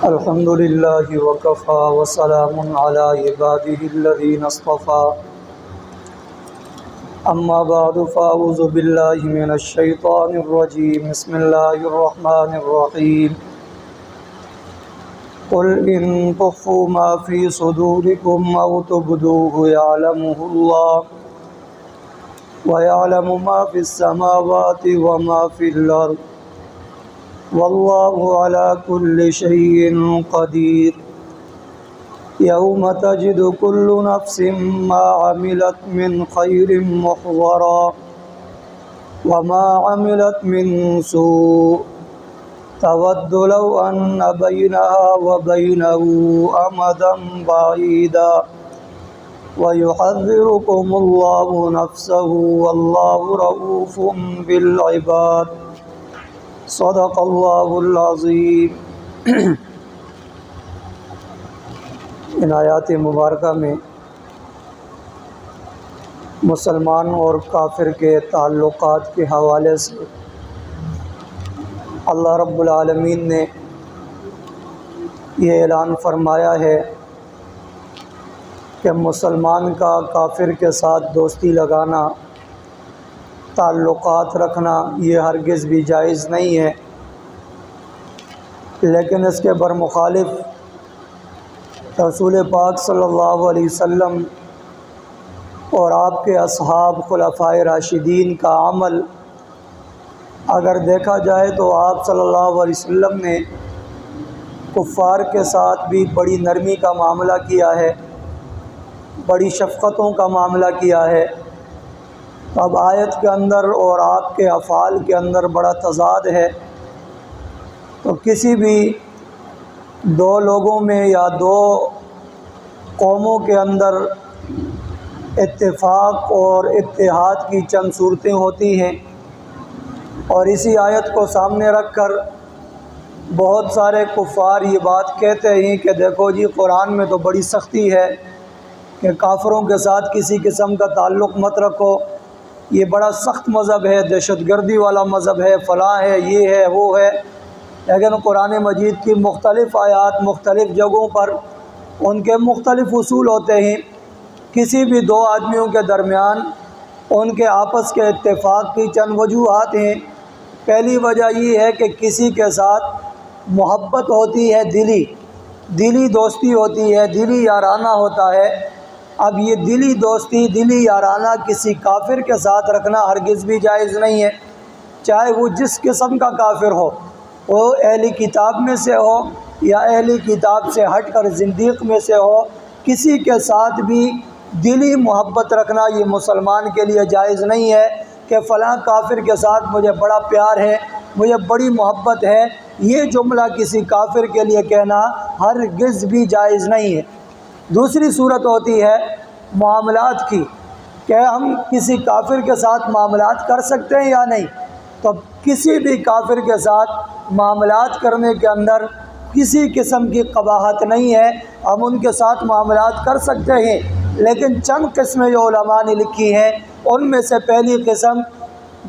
الحمد لله وكفى وسلام على عباده الذين اصطفى أما بعد فأعوذ بالله من الشيطان الرجيم بسم الله الرحمن الرحيم قل إن تخفوا ما في صدوركم أو تبدوه يعلمه الله ويعلم ما في السماوات وما في الأرض والله على كل شيء قدير يوم تجد كل نفس ما عملت من خير محضرا وما عملت من سوء تود لو أن بينها وبينه أمدا بعيدا ويحذركم الله نفسه والله رؤوف بالعباد صدق اللہ العظیم۔ ان آیات مبارکہ میں مسلمان اور کافر کے تعلقات کے حوالے سے اللہ رب العالمین نے یہ اعلان فرمایا ہے کہ مسلمان کا کافر کے ساتھ دوستی لگانا، تعلقات رکھنا یہ ہرگز بھی جائز نہیں ہے، لیکن اس کے برمخالف رسول پاک صلی اللہ علیہ وسلم اور آپ کے اصحاب خلفائے راشدین کا عمل اگر دیکھا جائے تو آپ صلی اللہ علیہ وسلم نے کفار کے ساتھ بھی بڑی نرمی کا معاملہ کیا ہے، بڑی شفقتوں کا معاملہ کیا ہے۔ اب آیت کے اندر اور آپ کے افعال کے اندر بڑا تضاد ہے، تو کسی بھی دو لوگوں میں یا دو قوموں کے اندر اتفاق اور اتحاد کی چند صورتیں ہوتی ہیں، اور اسی آیت کو سامنے رکھ کر بہت سارے کفار یہ بات کہتے ہیں کہ دیکھو جی قرآن میں تو بڑی سختی ہے کہ کافروں کے ساتھ کسی قسم کا تعلق مت رکھو، یہ بڑا سخت مذہب ہے، دہشت گردی والا مذہب ہے، فلاں ہے، یہ ہے، وہ ہے۔ لیکن قرآن مجید کی مختلف آیات مختلف جگہوں پر ان کے مختلف اصول ہوتے ہیں۔ کسی بھی دو آدمیوں کے درمیان ان کے آپس کے اتفاق کی چند وجوہات ہیں۔ پہلی وجہ یہ ہے کہ کسی کے ساتھ محبت ہوتی ہے، دلی دوستی ہوتی ہے، دلی یارانہ ہوتا ہے۔ اب یہ دلی دوستی، دلی یارانہ کسی کافر کے ساتھ رکھنا ہرگز بھی جائز نہیں ہے، چاہے وہ جس قسم کا کافر ہو، وہ اہل کتاب میں سے ہو یا اہل کتاب سے ہٹ کر زندیق میں سے ہو، کسی کے ساتھ بھی دلی محبت رکھنا یہ مسلمان کے لیے جائز نہیں ہے کہ فلاں کافر کے ساتھ مجھے بڑا پیار ہے، مجھے بڑی محبت ہے۔ یہ جملہ کسی کافر کے لیے کہنا ہرگز بھی جائز نہیں ہے۔ دوسری صورت ہوتی ہے معاملات کی، کہ ہم کسی کافر کے ساتھ معاملات کر سکتے ہیں یا نہیں۔ تو کسی بھی کافر کے ساتھ معاملات کرنے کے اندر کسی قسم کی قباحت نہیں ہے، ہم ان کے ساتھ معاملات کر سکتے ہیں، لیکن چند قسمیں جو علماء نے لکھی ہیں ان میں سے پہلی قسم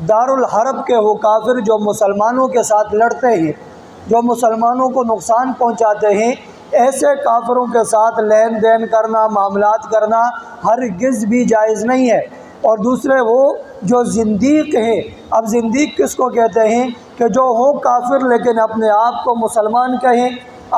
دارالحرب کے وہ کافر جو مسلمانوں کے ساتھ لڑتے ہیں، جو مسلمانوں کو نقصان پہنچاتے ہیں، ایسے کافروں کے ساتھ لین دین کرنا، معاملات کرنا ہرگز بھی جائز نہیں ہے۔ اور دوسرے وہ جو زندیق ہیں۔ اب زندیق کس کو کہتے ہیں؟ کہ جو ہوں کافر لیکن اپنے آپ کو مسلمان کہیں،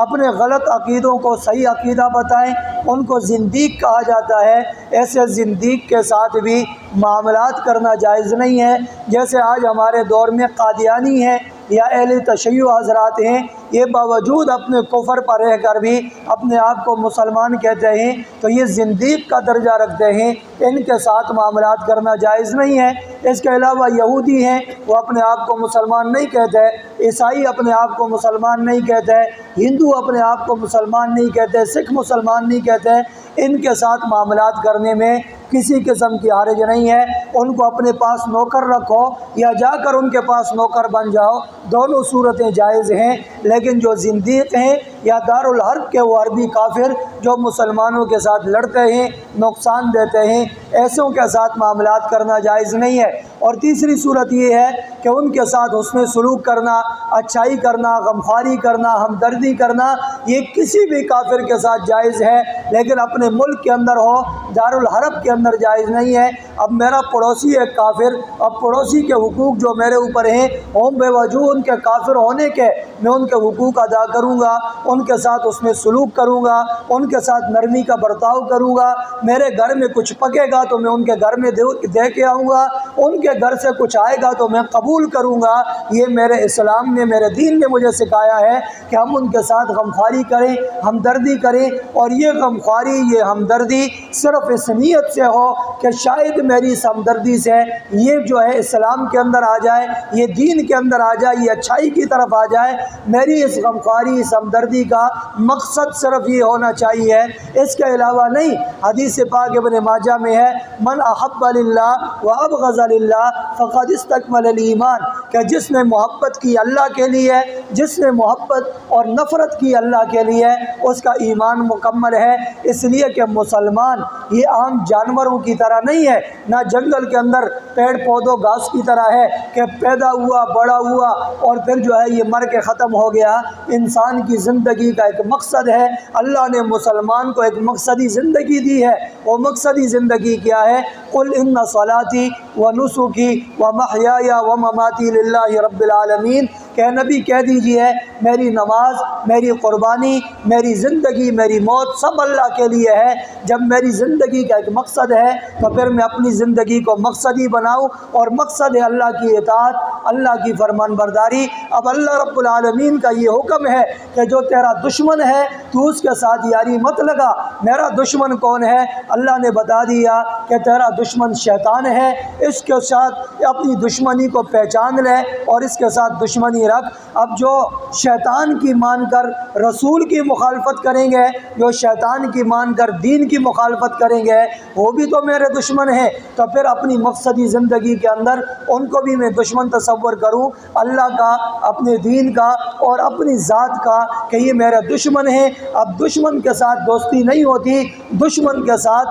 اپنے غلط عقیدوں کو صحیح عقیدہ بتائیں، ان کو زندیق کہا جاتا ہے۔ ایسے زندیق کے ساتھ بھی معاملات کرنا جائز نہیں ہے۔ جیسے آج ہمارے دور میں قادیانی ہیں یا اہل تشیع حضرات ہیں، یہ باوجود اپنے کفر پر رہ کر بھی اپنے آپ کو مسلمان کہتے ہیں، تو یہ زندیق کا درجہ رکھتے ہیں، ان کے ساتھ معاملات کرنا جائز نہیں ہے۔ اس کے علاوہ یہودی ہیں، وہ اپنے آپ کو مسلمان نہیں کہتے، عیسائی اپنے آپ کو مسلمان نہیں کہتے، ہندو اپنے آپ کو مسلمان نہیں کہتے، سکھ مسلمان نہیں کہتے، ان کے ساتھ معاملات کرنے میں کسی قسم کی حرج نہیں ہے، ان کو اپنے پاس نوکر رکھو یا جا کر ان کے پاس نوکر بن جاؤ، دونوں صورتیں جائز ہیں۔ لیکن جو زندیق ہیں یا دارالحرب کے وہ عربی کافر جو مسلمانوں کے ساتھ لڑتے ہیں، نقصان دیتے ہیں، ایسوں کے ساتھ معاملات کرنا جائز نہیں ہے۔ اور تیسری صورت یہ ہے کہ ان کے ساتھ حسن سلوک کرنا، اچھائی کرنا، غمخواری کرنا، ہمدردی کرنا، یہ کسی بھی کافر کے ساتھ جائز ہے، لیکن اپنے ملک کے اندر ہو، دارالحرب کے اندر جائز نہیں ہے۔ اب میرا پڑوسی ہے کافر، اب پڑوسی کے حقوق جو میرے اوپر ہیں ہوں بے وجہ ان کے کافر ہونے کے، میں ان کے حقوق ادا کروں گا، ان کے ساتھ اس میں سلوک کروں گا، ان کے ساتھ نرمی کا برتاؤ کروں گا۔ میرے گھر میں کچھ پکے گا تو میں ان کے گھر میں دے کے آؤں گا، ان کے گھر سے کچھ آئے گا تو میں قبول کروں گا۔ یہ میرے اسلام نے، میرے دین نے مجھے سکھایا ہے کہ ہم ان کے ساتھ غمخواری کریں، ہمدردی کریں، اور یہ غمخواری، یہ ہمدردی صرف اس نیت سے ہو کہ شاید میری اس ہمدردی سے یہ جو ہے اسلام کے اندر آ جائے، یہ دین کے اندر آ جائے، یہ اچھائی کی طرف آ جائے۔ میری اس غمخواری، اس ہمدردی کا مقصد صرف یہ ہونا چاہیے، اس کے علاوہ نہیں۔ حدیث پاک ابن ماجہ میں ہے، من احب للہ وابغض للہ فقد استکمل الایمان، کہ جس نے محبت کی اللہ کے لیے، جس نے محبت اور نفرت کی اللہ کے لیے، اس کا ایمان مکمل ہے۔ اس لیے کہ مسلمان یہ عام جانوروں کی طرح نہیں ہے، نہ جنگل کے اندر پیڑ پودوں گھاس کی طرح ہے کہ پیدا ہوا، بڑا ہوا اور پھر جو ہے یہ مر کے ختم ہو گیا۔ انسان کی زندگی کا ایک مقصد ہے، اللہ نے مسلمان کو ایک مقصدی زندگی دی ہے۔ وہ مقصدی زندگی کیا ہے؟ قل ان صلاتی ونسکی ومحیای ومماتی للہ رب العالمین، کہ نبی کہہ دیجئے میری نماز، میری قربانی، میری زندگی، میری موت سب اللہ کے لیے ہے۔ جب میری زندگی کا ایک مقصد ہے تو پھر میں اپنی زندگی کو مقصدی بناؤں، اور مقصد ہے اللہ کی اطاعت، اللہ کی فرمان برداری۔ اب اللہ رب العالمین کا یہ حکم ہے کہ جو تیرا دشمن ہے تو اس کے ساتھ یاری مت لگا۔ میرا دشمن کون ہے؟ اللہ نے بتا دیا کہ تیرا دشمن شیطان ہے، اس کے ساتھ اپنی دشمنی کو پہچان لے اور اس کے ساتھ دشمنی رکھ۔ اب جو شیطان کی مان کر رسول کی مخالفت کریں گے، جو شیطان کی مان کر دین کی مخالفت کریں گے، وہ بھی تو میرے دشمن ہیں۔ تو پھر اپنی مقصدی زندگی کے اندر ان کو بھی میں دشمن تصور کروں، اللہ کا، اپنے دین کا اور اپنی ذات کا، کہ یہ میرے دشمن ہیں۔ اب دشمن کے ساتھ دوستی نہیں ہوتی، دشمن کے ساتھ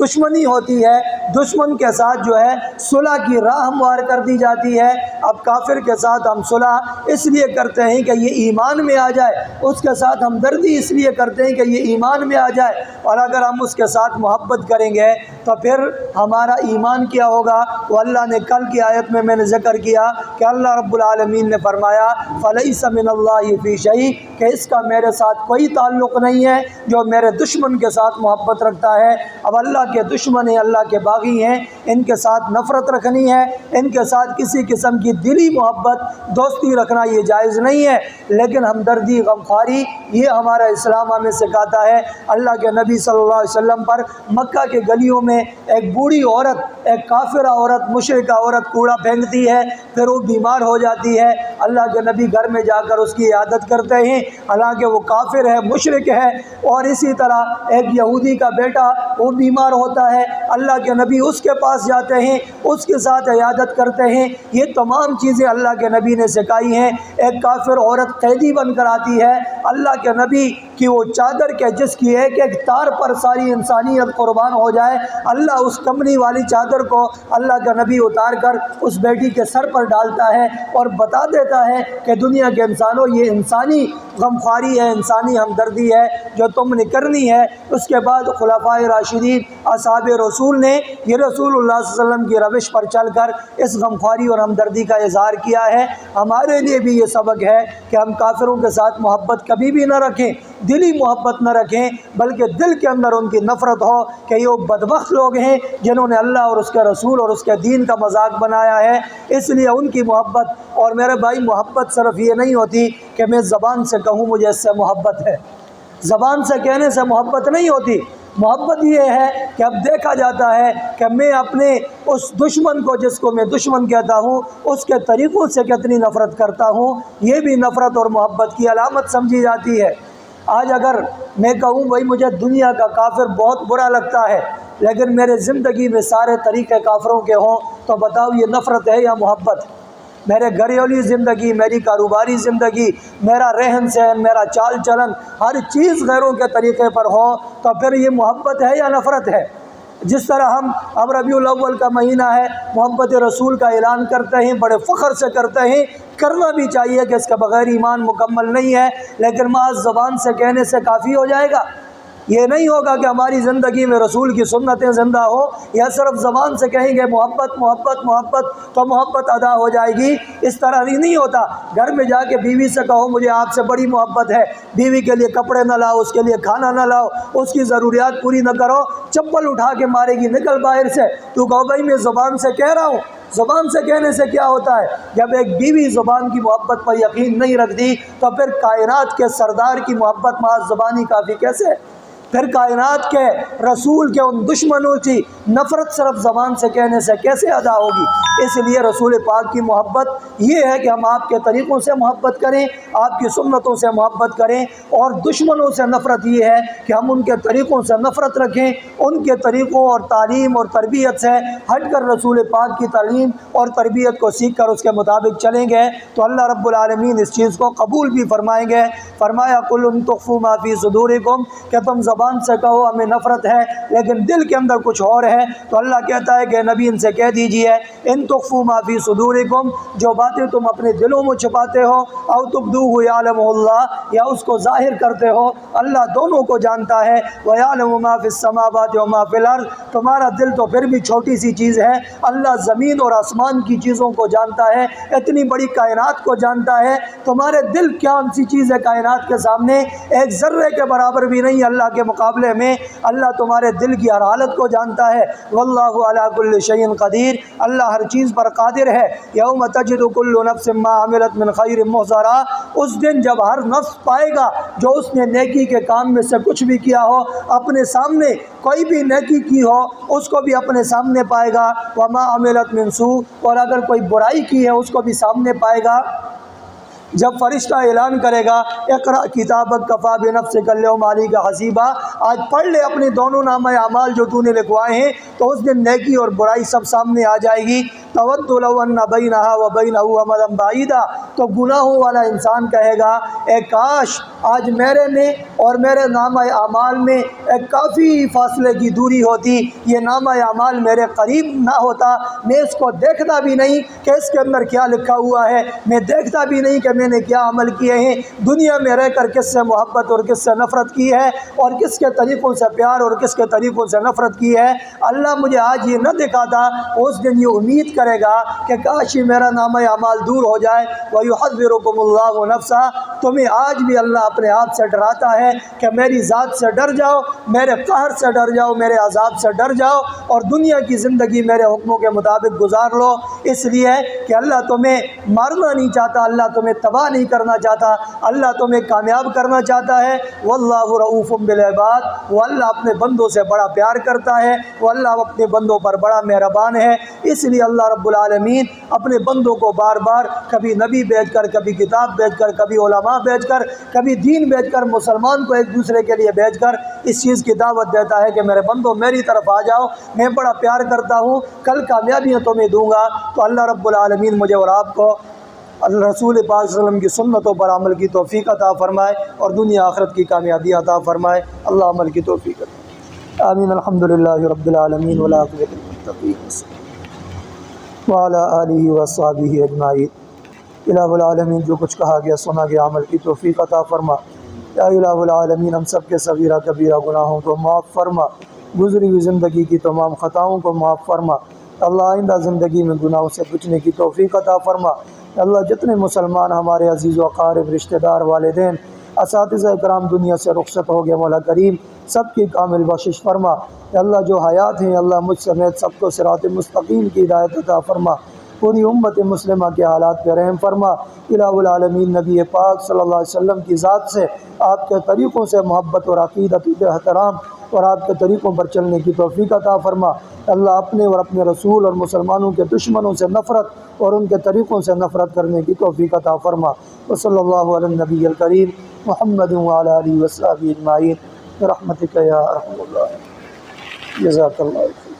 دشمنی ہوتی ہے، دشمن کے ساتھ جو ہے صلح کی راہ ہموار کر دی جاتی ہے۔ اب کافر کے ساتھ ہم صلح اس لیے کرتے ہیں کہ یہ ایمان میں آ جائے، اس کے ساتھ ہمدردی اس لیے کرتے ہیں کہ یہ ایمان میں آ جائے، اور اگر ہم اس کے ساتھ محبت کریں گے تو پھر ہمارا ایمان کیا ہوگا؟ وہ اللہ نے کل کی آیت میں نے ذکر کیا کہ اللہ رب العالمین نے فرمایا فَلَيْسَ مِنَ اللَّهِ فِي شَيْءٍ، کہ اس کا میرے ساتھ کوئی تعلق نہیں ہے جو میرے دشمن کے ساتھ محبت رکھتا ہے۔ اب اللہ کے دشمن ہیں، اللہ کے باغی ہیں، ان کے ساتھ نفرت رکھنی ہے، ان کے ساتھ کسی قسم کی دلی محبت، دوستی رکھنا یہ جائز نہیں ہے۔ لیکن ہمدردی، غمخواری، یہ ہمارا اسلام ہمیں سکھاتا ہے۔ اللہ کے نبی صلی اللہ علیہ وسلم پر مکہ کے گلیوں میں ایک بوڑھی عورت، ایک کافرہ عورت، مشرکہ عورت کوڑا پھینکتی ہے، پھر وہ بیمار ہو جاتی ہے۔ اللہ کے نبی گھر میں جا کر اس کی عیادت کرتے ہیں، حالانکہ وہ کافر ہے، مشرک ہے۔ اور اسی طرح ایک یہودی کا بیٹا وہ بیمار ہوتا ہے، اللہ کے نبی اس کے پاس جاتے ہیں، اس کے ساتھ عیادت کرتے ہیں۔ یہ تمام چیزیں اللہ کے نبی نے سکھائی ہیں۔ ایک کافر عورت قیدی بن کر آتی ہے، اللہ کے نبی کی وہ چادر کے جس کی ایک ایک تار پر ساری انسانیت قربان ہو جائے، اللہ اس کمنی والی چادر کو اللہ کا نبی اتار کر اس بیٹی کے سر پر ڈالتا ہے اور بتا دیتا ہے کہ دنیا کے انسانوں، یہ انسانی غمخواری ہے، انسانی ہمدردی ہے جو تم نے کرنی ہے۔ اس کے بعد خلفائے راشدین، اصحاب رسول نے یہ رسول اللہ صلی اللہ علیہ وسلم کی روش پر چل کر اس غمخواری اور ہمدردی کا اظہار کیا ہے۔ ہمارے لیے بھی یہ سبق ہے کہ ہم کافروں کے ساتھ محبت کبھی بھی نہ رکھیں، دلی محبت نہ رکھیں، بلکہ دل کے اندر ان کی نفرت ہو کہ یہ بدبخت لوگ ہیں جنہوں نے اللہ اور اس کے رسول اور اس کے دین کا مذاق بنایا ہے۔ اس لیے ان کی محبت، اور میرے بھائی محبت صرف یہ نہیں ہوتی کہ میں زبان سے کہوں مجھے اس سے محبت ہے، زبان سے کہنے سے محبت نہیں ہوتی۔ محبت یہ ہے کہ اب دیکھا جاتا ہے کہ میں اپنے اس دشمن کو، جس کو میں دشمن کہتا ہوں، اس کے طریقوں سے کتنی نفرت کرتا ہوں۔ یہ بھی نفرت اور محبت کی علامت سمجھی جاتی ہے۔ آج اگر میں کہوں بھائی مجھے دنیا کا کافر بہت برا لگتا ہے، لیکن میرے زندگی میں سارے طریقے کافروں کے ہوں تو بتاؤ یہ نفرت ہے یا محبت؟ میرے گھریلو زندگی، میری کاروباری زندگی، میرا رہن سہن، میرا چال چلن، ہر چیز غیروں کے طریقے پر ہو تو پھر یہ محبت ہے یا نفرت ہے؟ جس طرح ہم اب ربیع الاول کا مہینہ ہے، محبت رسول کا اعلان کرتے ہیں، بڑے فخر سے کرتے ہیں، کرنا بھی چاہیے کہ اس کے بغیر ایمان مکمل نہیں ہے، لیکن محض زبان سے کہنے سے کافی ہو جائے گا؟ یہ نہیں ہوگا کہ ہماری زندگی میں رسول کی سنتیں زندہ ہو، یا صرف زبان سے کہیں گے محبت محبت محبت تو محبت ادا ہو جائے گی، اس طرح ہی نہیں ہوتا۔ گھر میں جا کے بیوی سے کہو مجھے آپ سے بڑی محبت ہے، بیوی کے لیے کپڑے نہ لاؤ، اس کے لیے کھانا نہ لاؤ، اس کی ضروریات پوری نہ کرو، چپل اٹھا کے مارے گی نکل باہر سے، تو کہو بھائی میں زبان سے کہہ رہا ہوں۔ زبان سے کہنے سے کیا ہوتا ہے؟ جب ایک بیوی زبان کی محبت پر یقین نہیں رکھتی تو پھر کائنات کے سردار کی محبت محض زبانی کافی کیسے ہے؟ پھر کائنات کے رسول کے ان دشمنوں کی نفرت صرف زبان سے کہنے سے کیسے ادا ہوگی؟ اس لیے رسول پاک کی محبت یہ ہے کہ ہم آپ کے طریقوں سے محبت کریں، آپ کی سنتوں سے محبت کریں، اور دشمنوں سے نفرت یہ ہے کہ ہم ان کے طریقوں سے نفرت رکھیں، ان کے طریقوں اور تعلیم اور تربیت سے ہٹ کر رسول پاک کی تعلیم اور تربیت کو سیکھ کر اس کے مطابق چلیں گے تو اللہ رب العالمین اس چیز کو قبول بھی فرمائیں گے۔ فرمایا قل ان تخفوا ما فی صدورکم، کہ تم زبان سے کہو ہمیں نفرت ہے لیکن دل کے اندر کچھ اور ہے، تو اللہ کہتا ہے کہ نبی ان سے کہہ دیجئے ان تخفوا ما فی صدورکم، جو باتیں تم اپنے دلوں میں چھپاتے ہو، او تبدوہ یعلمہ اللہ، یا اس کو ظاہر کرتے ہو، اللہ دونوں کو جانتا ہے، ویعلم ما فی السماوات وما فی الارض، تمہارا دل تو پھر بھی چھوٹی سی چیز ہے، اللہ زمین اور آسمان کی چیزوں کو جانتا ہے، اتنی بڑی کائنات کو جانتا ہے، تمہارے دل کیا سی چیز ہے کائنات کے سامنے، ایک ذرے کے برابر بھی نہیں اللہ کے مقابلے میں، اللہ تمہارے دل کی ہر حالت کو جانتا ہے، واللہ علی کل شیء قدیر، اللہ ہر چیز پر قادر ہے۔ یوم تجد کل نفس ما عملت من خیر محضرا، اس دن جب ہر نفس پائے گا جو اس نے نیکی کے کام میں سے کچھ بھی کیا ہو، اپنے سامنے کوئی بھی نیکی کی ہو اس کو بھی اپنے سامنے پائے گا، وما عملت من سوء، اور اگر کوئی برائی کی ہے اس کو بھی سامنے پائے گا۔ جب فرشتہ اعلان کرے گا اقرأ کتابک کفی بنفسک اليوم علیک حسیبا، آج پڑھ لے اپنے دونوں نامہ اعمال جو تو نے لکھوائے ہیں، تو اس دن نیکی اور برائی سب سامنے آ جائے گی۔ تود لو ان بینہا وبینہ امدا بعیدا، تو گناہوں والا انسان کہے گا اے کاش آج میرے میں اور میرے نامہ اعمال میں ایک کافی فاصلے کی دوری ہوتی، یہ نامہ اعمال میرے قریب نہ ہوتا، میں اس کو دیکھتا بھی نہیں کہ اس کے اندر کیا لکھا ہوا ہے، میں دیکھتا بھی نہیں کہ میں نے کیا عمل کیے ہیں، دنیا میں رہ کر کس سے محبت اور کس سے نفرت کی ہے، اور کس کے طریقوں سے پیار اور کس کے طریقوں سے نفرت کی ہے۔ اللہ مجھے آج یہ نہ دکھاتا، اس دن یہ امید کرے گا کہ کاش ہی میرا نامہ اعمال دور ہو جائے۔ وَيُحَذِّرُكُمُ اللَّهُ نَفْسَهُ، تمہیں آج بھی اللہ اپنے آپ سے ڈراتا ہے کہ میری ذات سے ڈر جاؤ، میرے قہر سے ڈر جاؤ، میرے عذاب سے ڈر جاؤ، اور دنیا کی زندگی میرے حکموں کے مطابق گزار لو، اس لیے کہ اللہ تمہیں مارنا نہیں چاہتا، اللہ تمہیں تباہ نہیں کرنا چاہتا، اللہ تمہیں کامیاب کرنا چاہتا ہے۔ واللہ رؤوف بالعباد، وہ اللہ اپنے بندوں سے بڑا پیار کرتا ہے، وہ اللہ اپنے بندوں پر بڑا مہربان ہے۔ اس لیے اللہ رب العالمین اپنے بندوں کو بار بار کبھی نبی بھیج کر، کبھی کتاب بھیج کر، کبھی علماء بھیج کر، کبھی دین بھیج کر، مسلمان کو ایک دوسرے کے لیے بھیج کر اس چیز کی دعوت دیتا ہے کہ میرے بندوں میری طرف آ جاؤ، میں بڑا پیار کرتا ہوں، کل کامیابیاں تمہیں دوں گا۔ تو اللہ رب العالمین مجھے اور آپ کو رسول پاک صلی اللہ علیہ وسلم کی سنتوں پر عمل کی توفیق عطا فرمائے اور دنیا آخرت کی کامیابی عطا فرمائے۔ اللہ عمل کی توفیق عطا آمین۔ الحمدللہ رب العالمین والعاقبۃ للمتقین وعلی آلہ وصحبہ اجمعین۔ الہ العالمین جو کچھ کہا گیا سنا گیا عمل کی توفیق عطا فرما۔ یا الہ العالمین ہم سب کے صغیرہ کبیرہ گناہوں کو معاف فرما، گزری ہوئی زندگی کی تمام خطاؤں کو معاف فرما۔ اللہ آئندہ زندگی میں گناہوں سے بچنے کی توفیق عطا فرما۔ اللہ جتنے مسلمان ہمارے عزیز و اقارب، رشتہ دار، والدین، اساتذہ کرام دنیا سے رخصت ہو گئے، مولا کریم سب کی کامل بخشش فرما۔ اللہ جو حیات ہیں اللہ مجھ سمیت سب کو صراط مستقیم کی ہدایت عطا فرما، پوری امت مسلمہ کے حالات پہ رحم فرما۔ الہ العالمین نبی پاک صلی اللہ علیہ وسلم کی ذات سے، آپ کے طریقوں سے محبت اور عقیدت و احترام اور آپ کے طریقوں پر چلنے کی توفیق عطا فرما۔ اللہ اپنے اور اپنے رسول اور مسلمانوں کے دشمنوں سے نفرت اور ان کے طریقوں سے نفرت کرنے کی توفیق عطا فرما۔ وصلی اللہ علی النبی الکریم محمد وعلی آلہ وصحبہ اجمعین برحمتک یا ارحم الراحمین۔ جزاک اللہ خیر۔